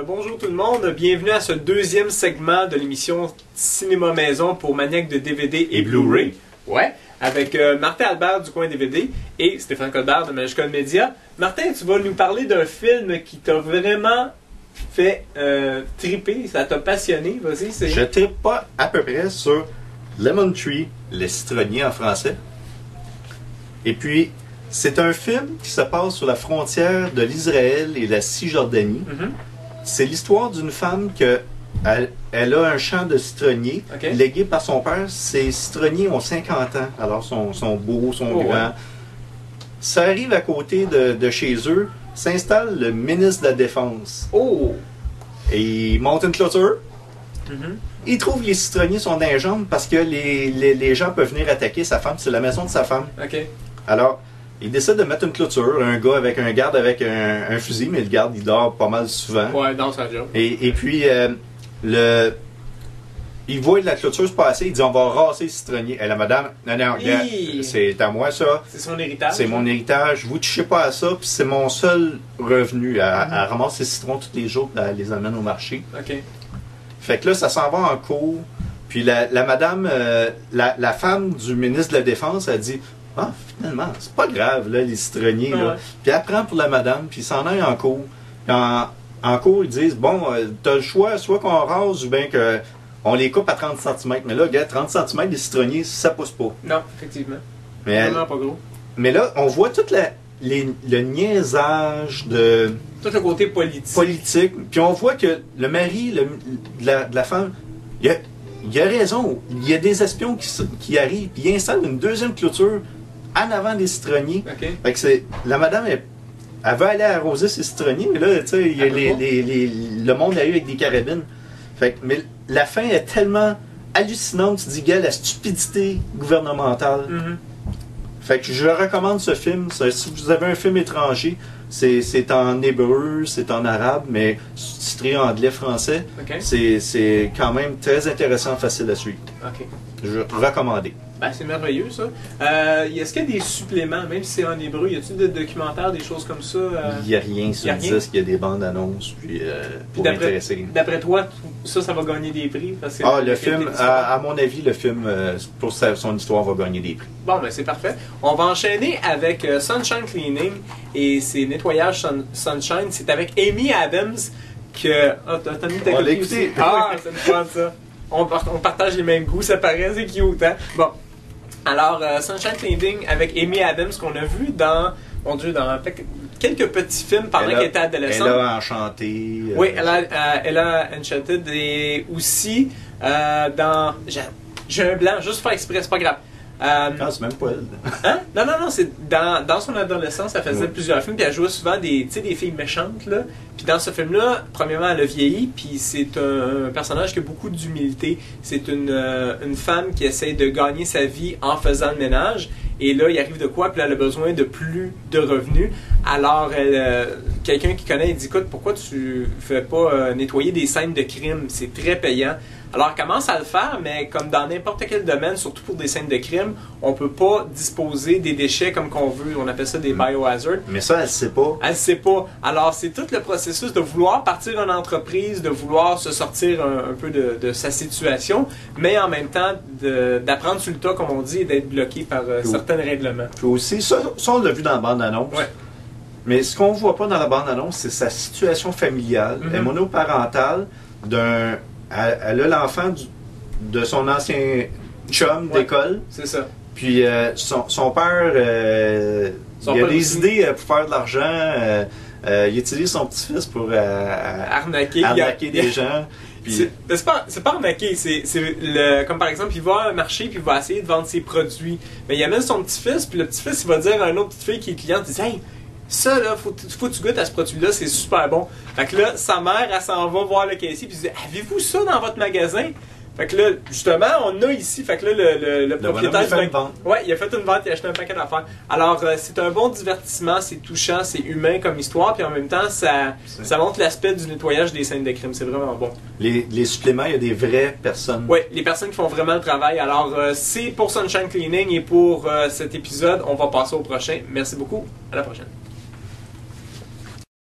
Bonjour tout le monde, bienvenue à ce deuxième segment de l'émission Cinéma Maison pour maniaques de DVD et Blu-ray. Ouais, avec Martin Albert du Coin DVD et Stéphane Colbert de Magical Media. Martin, tu vas nous parler d'un film qui t'a vraiment fait triper, ça t'a passionné, vas-y. Je tripe pas à peu près sur Lemon Tree, le citronnier en français. Et puis, c'est un film qui se passe sur la frontière de l'Israël et la Cisjordanie. C'est l'histoire d'une femme que elle a un champ de citronniers légué par son père. Ces citronniers ont 50 ans, alors sont beaux, sont grands. Ça arrive à côté de chez eux, s'installe le ministre de la Défense. Et il monte une clôture. Il trouve que les citronniers sont dans les jambes parce que les gens peuvent venir attaquer sa femme. C'est la maison de sa femme. Alors, il décide de mettre une clôture, un gars avec un garde avec un fusil, mais le garde, il dort pas mal souvent. Ouais, dans sa job. Et puis, il voit la clôture se passer, il dit, on va raser le citronnier. Et la madame, non, regarde, c'est à moi ça. C'est son héritage. C'est mon héritage, vous touchez pas à ça, puis c'est mon seul revenu. Elle ramasse ses citrons tous les jours, puis elle les amène au marché. Fait que là, ça s'en va en cours. Puis la madame, la femme du ministre de la Défense, elle dit, ah, finalement, c'est pas grave, là, les citronniers. Là. Puis elle prend pour la madame, puis ils s'en aillent en cours. Puis en cours, ils disent, bon, t'as le choix, soit qu'on rase ou bien qu'on les coupe à 30 cm. Mais là, regarde, 30 cm, les citronniers, ça pousse pas. Non, effectivement. Mais vraiment pas gros. Mais là, on voit tout le niaisage de... Tout le côté politique. Puis on voit que le mari de la femme, il a raison. Il y a des espions qui arrivent, puis ils installent une deuxième clôture en avant des citronniers. Fait que la madame, elle veut aller arroser ses citronniers, mais là, tu sais, le monde l'a eu avec des carabines. Fait que, mais la fin est tellement hallucinante, tu dis, gars, la stupidité gouvernementale. Fait que je recommande ce film. Si vous avez un film étranger, c'est en hébreu, c'est en arabe, mais titré en anglais, français. C'est quand même très intéressant, facile à suivre. Je recommande. Ben, c'est merveilleux, ça. Est-ce qu'il y a des suppléments, même si c'est en hébreu, y a-t-il des documentaires, des choses comme ça? Il n'y a rien sur le disque, il y a des bandes annonces, puis pour intéresser. D'après toi, ça va gagner des prix? Parce que le film, à mon avis, le film, pour son histoire, va gagner des prix. Bon, ben c'est parfait. On va enchaîner avec Sunshine Cleaning, et c'est Nettoyage Sunshine. C'est avec Amy Adams, que... t'as mis ta copie aussi? C'est une fun, ça. On partage les mêmes goûts, ça paraît, c'est cute, hein? Bon. Alors, Sunshine Cleaning avec Amy Adams, qu'on a vu dans quelques petits films pendant qu'elle était adolescente. Elle a Enchanté. Oui, elle a Enchanted et aussi dans... J'ai un blanc, juste pour faire exprès, c'est pas grave. C'est même pas elle. Hein? Non, c'est dans son adolescence, elle faisait plusieurs films, puis elle jouait souvent des filles méchantes, là. Puis dans ce film-là, premièrement, elle a vieilli, puis c'est un personnage qui a beaucoup d'humilité. C'est une femme qui essaie de gagner sa vie en faisant le ménage, et là, il arrive de quoi, puis elle a besoin de plus de revenus. Alors, quelqu'un qui connaît, il dit, écoute, pourquoi tu fais pas nettoyer des scènes de crime? C'est très payant. Alors, elle commence à le faire, mais comme dans n'importe quel domaine, surtout pour des scènes de crime, on peut pas disposer des déchets comme qu'on veut. On appelle ça des biohazards. Mais ça, elle sait pas. Elle sait pas. Alors, c'est tout le processus de vouloir partir une entreprise, de vouloir se sortir un peu de sa situation, mais en même temps d'apprendre sur le tas, comme on dit, et d'être bloqué par certains règlements. Puis aussi, ça on l'a vu dans la bande-annonce. Mais ce qu'on voit pas dans la bande-annonce, c'est sa situation familiale. Elle est monoparentale elle a l'enfant de son ancien chum d'école. C'est ça. Puis son père, il a des idées pour faire de l'argent. Il utilise son petit-fils pour arnaquer des gens. C'est pas arnaquer, comme par exemple, il va à un marché puis il va essayer de vendre ses produits. Mais il amène son petit-fils, puis le petit-fils, il va dire à une autre petite fille qui est cliente, il dit « Hey, ça, là, faut que tu goûtes à ce produit-là, c'est super bon. » Fait que là, sa mère, elle s'en va voir le caissier, puis elle dit « Avez-vous ça dans votre magasin? » Fait que là, justement, on a ici, fait que là, le propriétaire... il a fait une vente, il a acheté un paquet d'affaires. Alors, c'est un bon divertissement, c'est touchant, c'est humain comme histoire, puis en même temps, ça montre l'aspect du nettoyage des scènes de crime. C'est vraiment bon. Les suppléments, il y a des vraies personnes. Oui, les personnes qui font vraiment le travail. Alors, c'est pour Sunshine Cleaning et pour cet épisode. On va passer au prochain. Merci beaucoup. À la prochaine.